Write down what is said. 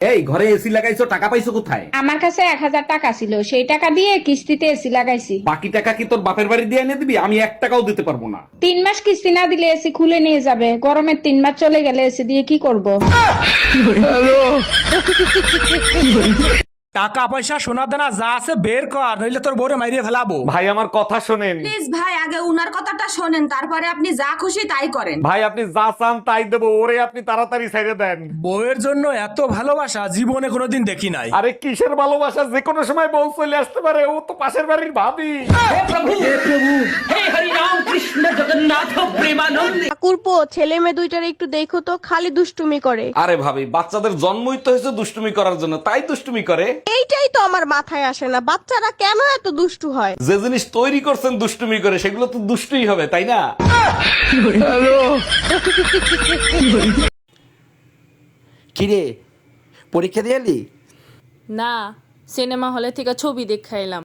এই ঘরে এসি লাগাইছো, টাকা পাইছো কোথায়? আমার কাছে 1000 টাকা ছিল, সেই টাকা দিয়ে কিস্তিতে এসি লাগাইছি। বাকি টাকা কি তোর বাপের বাড়ি দিয়ে এনে দিবি? আমি 1 টাকাও দিতে পারবো না। 3 মাস কিস্তি না দিলে এসি খুলে নিয়ে যাবে। গরমের 3 মাস চলে গেলে এসি দিয়ে কি করব? টাকা পয়সা সোনা দানা যা আছে বের কর, নইলে তোর বউরে মাইরিয়ে ফেলাবো। ভাই আমার কথা শোনেন। প্লিজ ভাই, আগে উনার কথাটা শোনেন, তারপরে আপনি যা খুশি তাই করেন। ভাই আপনি যা চান তাই দেবো, ওরে আপনি তাড়াতাড়ি ছেড়ে দেন। বউয়ের জন্য এত ভালোবাসা জীবনে কোনোদিন দেখি নাই। আরে কিসের ভালোবাসা, যে কোনো সময় বউ চলে আসতে পারে, ও তো পাশের বাড়ির ভাবি। ঠাকুরপো, ছেলে মেয়ে দুইটার একটু দেখো তো, খালি দুষ্টুমি করে। আরে ভাবি, বাচ্চাদের জন্মই তো হয়েছে দুষ্টুমি করার জন্য, তাই দুষ্টুমি করে। এইটাই তো আমার মাথায় আসে না, বাচ্চারা কেন এত দুষ্টু হয়? যে জিনিস তৈরি করছেন দুষ্টুমি করে, সেগুলো তো দুষ্টুই হবে, তাই না? কিরে, পরীক্ষা দিয়ে এলি? না, সিনেমা হলে থেকে ছবি দেখাইলাম।